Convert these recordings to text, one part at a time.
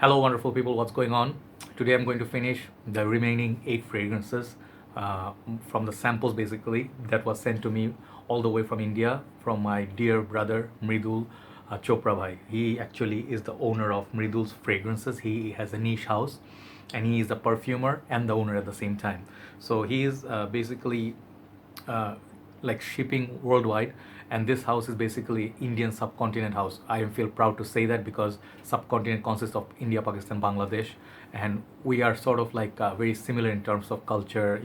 Hello, wonderful people. What's going on? Today I'm going to finish the remaining 8 fragrances from the samples basically that was sent to me all the way from India from my dear brother Mridul Chopra bhai. He actually is the owner of Mridul's fragrances. He has a niche house and he is the perfumer and the owner at the same time. So he is basically uh, like shipping worldwide, and this house is basically Indian subcontinent house. I feel proud to say that because subcontinent consists of India, Pakistan, Bangladesh, and we are sort of like very similar in terms of culture,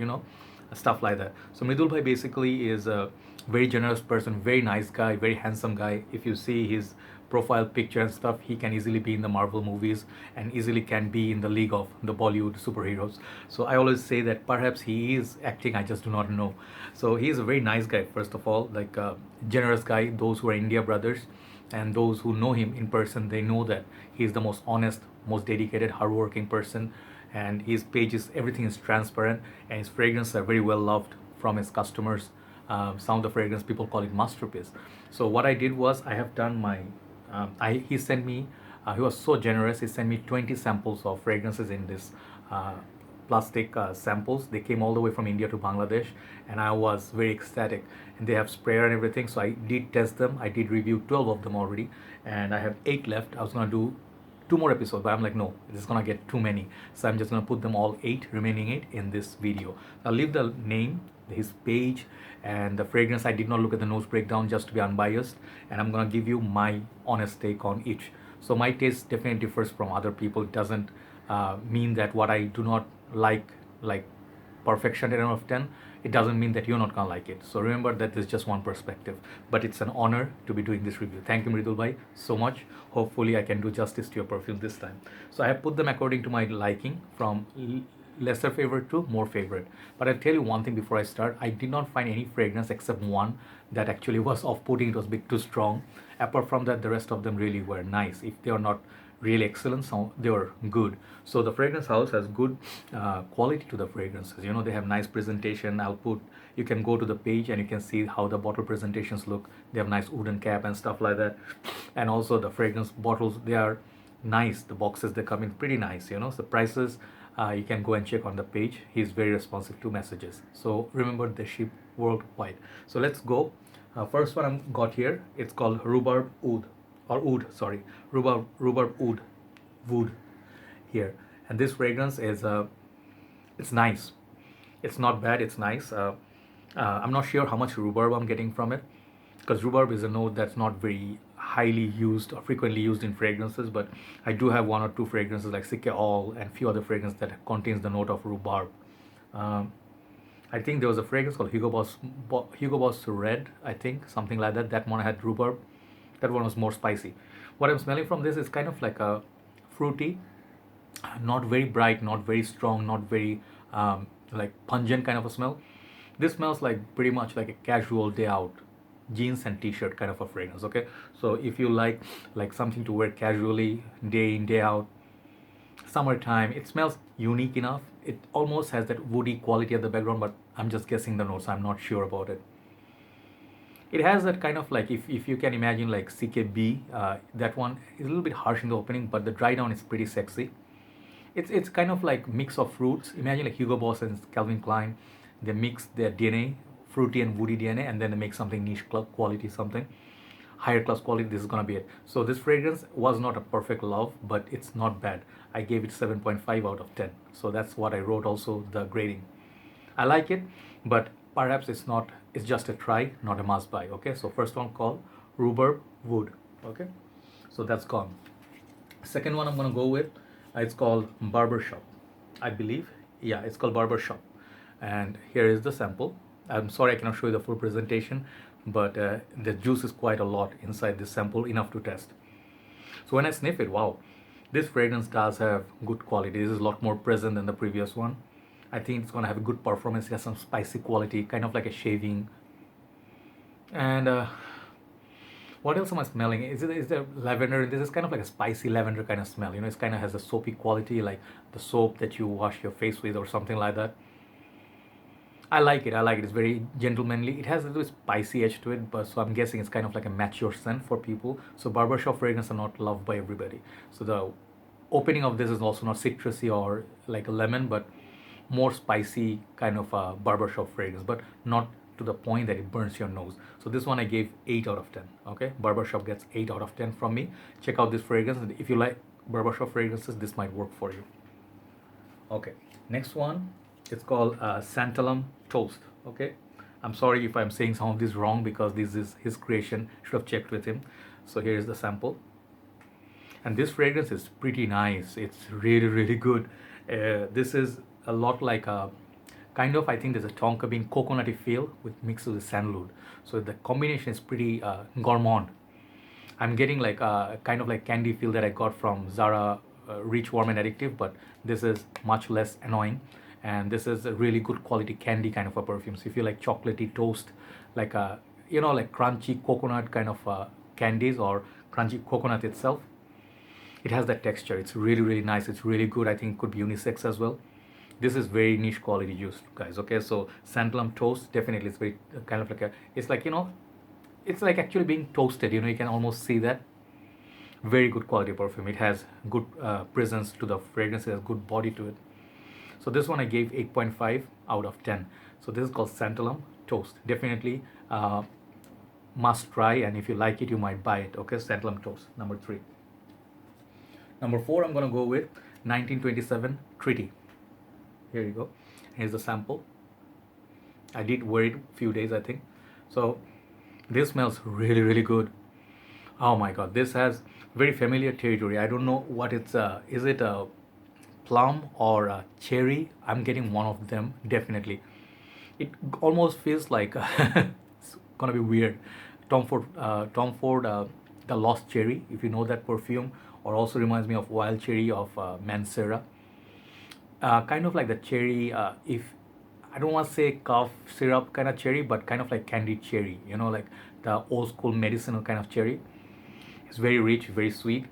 stuff like that. So Mridul bhai basically is a very generous person, very nice guy, very handsome guy. If you see his profile picture and stuff, he can easily be in the Marvel movies and easily can be in the league of the Bollywood superheroes. So I always say that perhaps he is acting, I just do not know. So he is a very nice guy, first of all, like a generous guy. Those who are India brothers and those who know him in person, they know that he is the most honest, most dedicated, hardworking person, and his pages, everything is transparent, and his fragrances are very well loved from his customers. Some of the fragrance people call it masterpiece. So what I did was I have done my he sent me he was so generous. He sent me 20 samples of fragrances in this plastic samples. They came all the way from India to Bangladesh, and I was very ecstatic. And they have sprayer and everything, so I did test them. I did review 12 of them already, and I have 8 left. I was gonna do 2 more episodes, but I'm like, no, this is gonna get too many, so I'm just gonna put them all 8 remaining 8 in this video. I'll leave the name, his page, and the fragrance. I did not look at the nose breakdown just to be unbiased, and I'm gonna give you my honest take on each. So my taste definitely differs from other people. It doesn't mean that what I do not like perfection 10 out of 10, it doesn't mean that you're not gonna like it. So remember that this is just one perspective, but it's an honor to be doing this review. Thank you, Mridul bhai, so much. Hopefully I can do justice to your perfume this time. So I have put them according to my liking, from lesser favorite to more favorite. But I'll tell you one thing before I start. I did not find any fragrance except one that actually was off-putting. It was a bit too strong. Apart from that, the rest of them really were nice. If they are not really excellent, so they were good. So the fragrance house has good quality to the fragrances. They have nice presentation. You can go to the page and you can see how the bottle presentations look. They have nice wooden cap and stuff like that. And also the fragrance bottles, they are nice. The boxes, they come in pretty nice. So prices, you can go and check on the page. He's very responsive to messages. So remember, they ship worldwide. So let's go. First one I got here, it's called Rhubarb Wood, or Wood, sorry, Rhubarb Wood here. And this fragrance is it's nice. It's not bad, it's nice. I'm not sure how much rhubarb I'm getting from it, because rhubarb is a note that's not very highly used or frequently used in fragrances, but I do have 1 or 2 fragrances like Sike All and few other fragrances that contains the note of rhubarb. I think there was a fragrance called Hugo Boss Red, I think, something like that. That one had rhubarb. That one was more spicy. What I'm smelling from this is kind of like a fruity, not very bright, not very strong, not very like pungent kind of a smell. This smells like pretty much like a casual day out jeans and t-shirt kind of a fragrance. Okay, so if you like something to wear casually, day in day out, summertime, it smells unique enough. It almost has that woody quality at the background, but I'm just guessing the notes. I'm not sure about it. It has that kind of like, if you can imagine like CKB, that one is a little bit harsh in the opening, but the dry down is pretty sexy. It's kind of like mix of fruits. Imagine like Hugo Boss and Calvin Klein. They mix their DNA, fruity and woody DNA, and then they make something niche quality, something higher class quality. This is gonna be it. So this fragrance was not a perfect love, but it's not bad. I gave it 7.5 out of 10. So that's what I wrote also, the grading. I like it, but perhaps it's just a try, not a must buy. Okay, so first one called Rhubarb Wood. Okay, so that's gone. Second one I'm gonna go with, it's called Barbershop, I believe. Yeah, it's called Barbershop. And here is the sample. I'm sorry I cannot show you the full presentation, but the juice is quite a lot inside this sample, enough to test. So when I sniff it, wow, this fragrance does have good quality. This is a lot more present than the previous one. I think it's gonna have a good performance. It has some spicy quality, kind of like a shaving. And what else am I smelling? Is there lavender? This is kind of like a spicy lavender kind of smell. It kind of has a soapy quality, like the soap that you wash your face with or something like that. I like it. It's very gentlemanly. It has a little spicy edge to it, but so I'm guessing it's kind of like a mature scent for people. So barbershop fragrances are not loved by everybody. So the opening of this is also not citrusy or like a lemon, but more spicy kind of a barbershop fragrance, but not to the point that it burns your nose. So this one I gave 8 out of 10. Okay, Barbershop gets 8 out of 10 from me. Check out this fragrance, and if you like barbershop fragrances, this might work for you. Okay, next one, it's called Santalum Toast. Okay, I'm sorry if I'm saying some of this wrong because this is his creation. Should have checked with him. So here is the sample, and this fragrance is pretty nice. It's really good. This is a lot like a kind of, I think there's a tonka bean coconutty feel with mixed with sandalwood. So the combination is pretty gourmand. I'm getting like a kind of like candy feel that I got from Zara Rich, Warm and Addictive, but this is much less annoying, and this is a really good quality candy kind of a perfume. So if you like chocolatey toast, like a, you know, like crunchy coconut kind of candies or crunchy coconut itself, it has that texture. It's really nice. It's really good. I think it could be unisex as well. This is very niche quality juice, guys. Okay, so Santalum Toast, definitely it's very kind of like a, it's like, you know, it's like actually being toasted, you know, you can almost see that. Very good quality perfume. It has good presence to the fragrance. It has good body to it. So this one I gave 8.5 out of 10. So this is called Santalum Toast. Definitely must try, and if you like it, you might buy it. Okay, Santalum Toast, number 3. Number 4, I'm gonna go with 1927 Treaty. Here you go. Here's the sample. I did wear it a few days, I think. So this smells really good. Oh my god, this has very familiar territory. I don't know what it's is it a plum or a cherry? I'm getting one of them, definitely. It almost feels like it's gonna be weird. Tom Ford, the Lost Cherry, if you know that perfume, or also reminds me of Wild Cherry of Mancera. Kind of like the cherry, if I don't want to say cough syrup kind of cherry, but kind of like candied cherry, you know, like the old school medicinal kind of cherry. It's very rich, very sweet,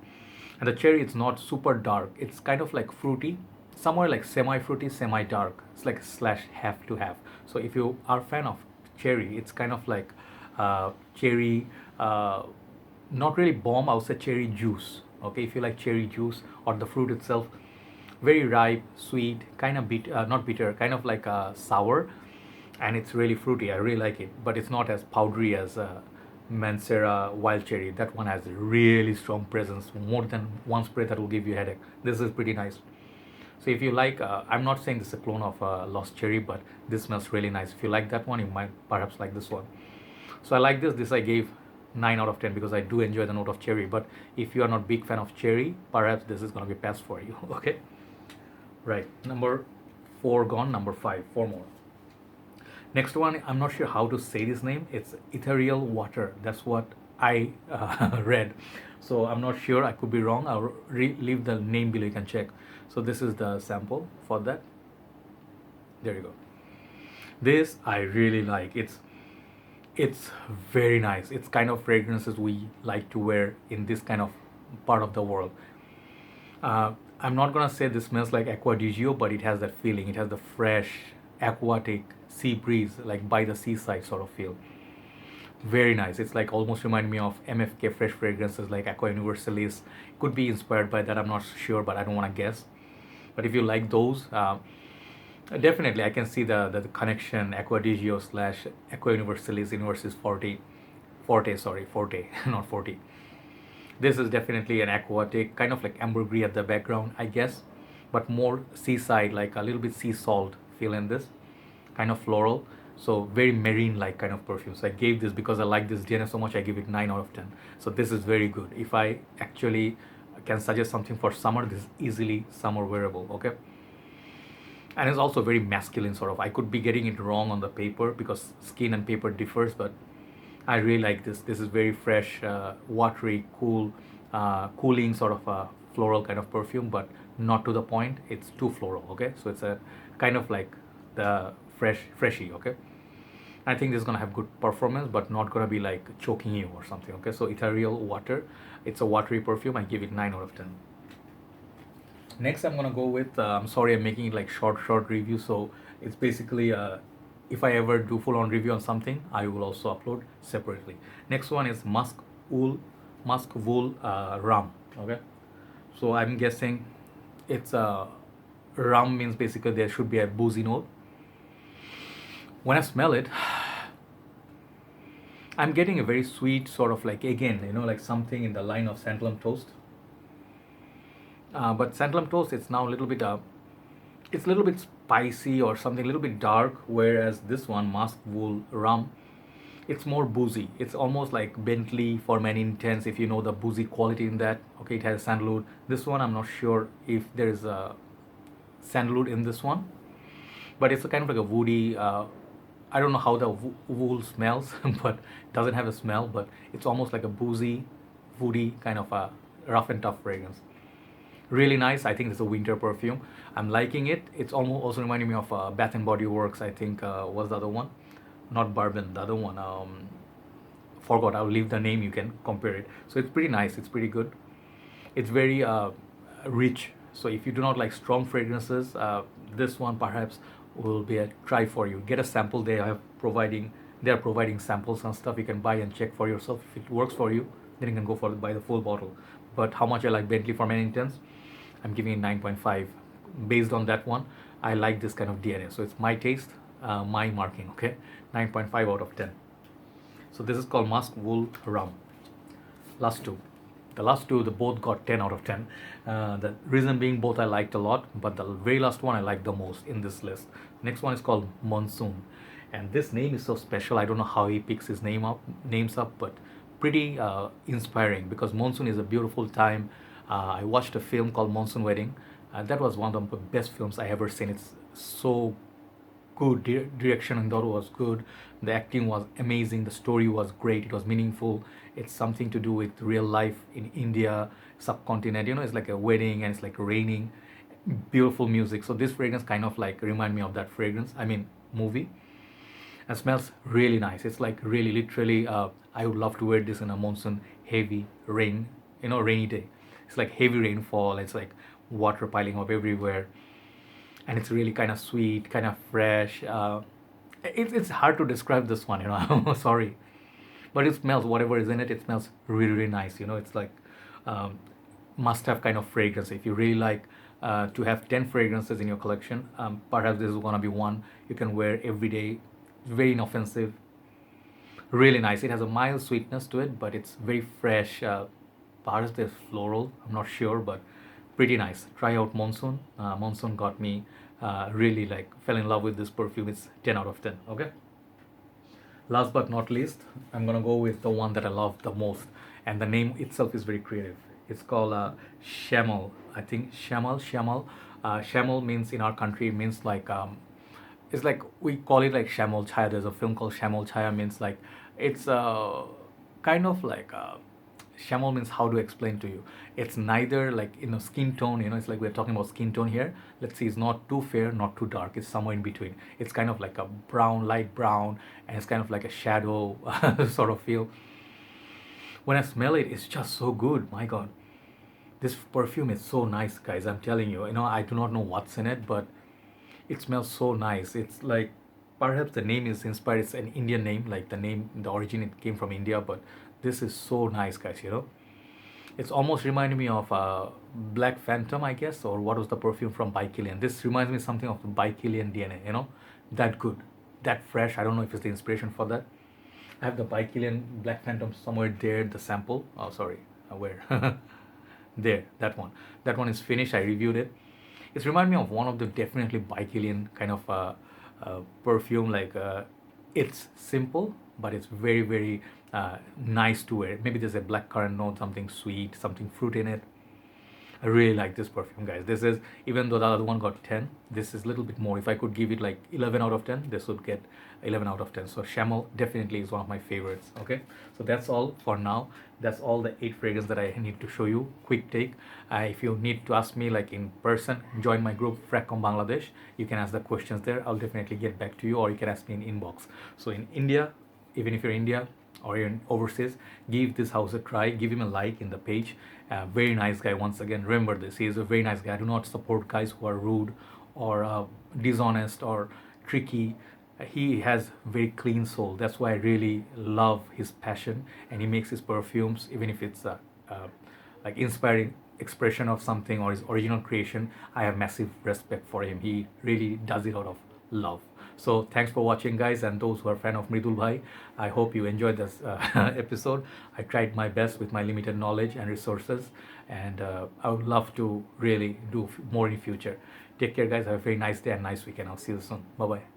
and the cherry, it's not super dark. It's kind of like fruity, somewhere like semi-fruity, semi-dark. It's like slash half to half. So if you are a fan of cherry, it's kind of like cherry, not really bomb. I would say cherry juice. Okay, if you like cherry juice or the fruit itself, very ripe, sweet, kind of not bitter, kind of like sour, and it's really fruity. I really like it, but it's not as powdery as Mancera Wild Cherry. That one has really strong presence, more than one spray that will give you a headache. This is pretty nice. So if you like, I'm not saying this is a clone of Lost Cherry, but this smells really nice. If you like that one, you might perhaps like this one. So I like this. This I gave 9 out of 10 because I do enjoy the note of cherry. But if you are not big fan of cherry, perhaps this is going to be pass for you. Okay. Right, number 4 gone, number 5, 4 more. Next one, I'm not sure how to say this name. It's Ethereal Water. That's what I read. So I'm not sure. I could be wrong. I'll leave the name below. You can check. So this is the sample for that. There you go. This I really like. It's very nice. It's kind of fragrances we like to wear in this kind of part of the world. I'm not gonna say this smells like Aqua di Gio, but it has that feeling. It has the fresh, aquatic sea breeze, like by the seaside sort of feel. Very nice. It's like almost remind me of MFK fresh fragrances like Aqua Universalis. Could be inspired by that. I'm not sure, but I don't want to guess. But if you like those, definitely I can see the connection. Aqua di Gio slash Aqua Universalis, Universalis Forte, not 40. This is definitely an aquatic, kind of like ambergris at the background, I guess, but more seaside, like a little bit sea salt feel in this, kind of floral. So very marine-like kind of perfume. So I gave this because I like this DNA so much. I give it 9 out of 10. So this is very good. If I actually can suggest something for summer, this is easily summer wearable. Okay. And it's also very masculine sort of. I could be getting it wrong on the paper because skin and paper differs, but I really like this. This is very fresh, watery, cool, cooling sort of a floral kind of perfume, but not to the point. It's too floral. Okay, so it's a kind of like the freshy. Okay, I think this is gonna have good performance, but not gonna be like choking you or something. Okay, so Ethereal Water. It's a watery perfume. I give it 9 out of 10. Next, I'm gonna go with. I'm sorry, I'm making it like short review. So it's basically if I ever do full on review on something, I will also upload separately. Next one is Musk Wool Rum. Okay, So I'm guessing it's a rum means basically there should be a boozy note. When I smell it, I'm getting a very sweet sort of like, again, like something in the line of Santalum Toast. But Santalum Toast, it's now a little bit it's a little bit spicy or something a little bit dark, whereas this one, Musk Wool Rum, it's more boozy. It's almost like Bentley for many intents, if you know the boozy quality in that. Okay, it has sandalwood. This one, I'm not sure if there is a sandalwood in this one, but it's a kind of like a woody. I don't know how the wool smells, but it doesn't have a smell. But it's almost like a boozy, woody kind of a rough and tough fragrance. Really nice. I think it's a winter perfume. I'm liking it. It's almost also reminding me of Bath and Body Works. I think was the other one, not Bourbon. The other one. Forgot. I'll leave the name. You can compare it. So it's pretty nice. It's pretty good. It's very rich. So if you do not like strong fragrances, this one perhaps will be a try for you. Get a sample. They are providing samples and stuff. You can buy and check for yourself. If it works for you, then you can go for buy the full bottle. But how much I like Bentley for many intents, I'm giving it 9.5. Based on that one, I like this kind of DNA. So it's my taste, my marking. Okay, 9.5 out of 10. So this is called Musk Wool Rum. Last two. The last two, they both got 10 out of 10. The reason being, both I liked a lot, but the very last one I liked the most in this list. Next one is called Monsoon, and this name is so special. I don't know how he picks his names up, but pretty inspiring, because monsoon is a beautiful time. I watched a film called Monsoon Wedding. That was one of the best films I ever seen. It's so good. Direction and thought was good. The acting was amazing. The story was great. It was meaningful. It's something to do with real life in India subcontinent. It's like a wedding and it's like raining. Beautiful music. So this fragrance kind of like remind me of that fragrance. I mean movie. And smells really nice. It's like really literally. I would love to wear this in a monsoon heavy rain. Rainy day. It's like heavy rainfall. It's like water piling up everywhere, and it's really kind of sweet, kind of fresh. It's hard to describe this one. I'm sorry, but it smells whatever is in it. It smells really really nice. It's like must have kind of fragrance. If you really like to have 10 fragrances in your collection, perhaps this is gonna be one you can wear every day. Very inoffensive, really nice. It has a mild sweetness to it, but it's very fresh. Perhaps there's floral, I'm not sure, but pretty nice. Try out Monsoon. Monsoon got me really like fell in love with this perfume. It's 10 out of 10. Okay. Last but not least, I'm gonna go with the one that I love the most, and the name itself is very creative. It's called Shayamol. I think Shayamol. Shayamol means in our country means like it's like we call it like Shayamol Chaya. There's a film called Shayamol Chaya, means like it's kind of like Shayamol means, how to explain to you. It's neither like skin tone. It's like we're talking about skin tone here. Let's see, it's not too fair, not too dark. It's somewhere in between. It's kind of like a brown, light brown, and it's kind of like a shadow sort of feel. When I smell it, it's just so good. My God, this perfume is so nice, guys. I'm telling you. I do not know what's in it, but it smells so nice. It's like perhaps the name is inspired. It's an Indian name, like the origin it came from India, but this is so nice, guys. It's almost reminding me of Black Phantom, I guess, or what was the perfume from Bikilian. This reminds me something of the Bikilian DNA. That good, that fresh. I don't know if it's the inspiration for that. I have the Bikilian Black Phantom somewhere there. The sample. Oh, sorry, where? There, that one. That one is finished. I reviewed it. It's remind me of one of the definitely Bikilian kind of perfume. Like it's simple, but it's very very nice to wear. Maybe there's a blackcurrant note, something sweet, something fruit in it. I really like this perfume, guys. This is, even though the other one got 10, this is a little bit more. If I could give it like 11 out of 10, this would get 11 out of 10. So Shayamol definitely is one of my favorites. Okay, so that's all for now. That's all the 8 fragrances that I need to show you. Quick take. If you need to ask me like in person, join my group Fracom Bangladesh. You can ask the questions there. I'll definitely get back to you, or you can ask me in inbox. So in India, even if you're in India or you're in overseas, give this house a try. Give him a like in the page. Very nice guy. Once again, remember this. He is a very nice guy. I do not support guys who are rude or dishonest or tricky. He has very clean soul. That's why I really love his passion, and he makes his perfumes, even if it's like inspiring expression of something or his original creation, I have massive respect for him. He really does it out of love. So thanks for watching, guys, and those who are fan of Mridul Bhai, I hope you enjoyed this episode. I tried my best with my limited knowledge and resources, and I would love to really do more in future. Take care, guys. Have a very nice day and nice weekend. I'll see you soon. Bye bye.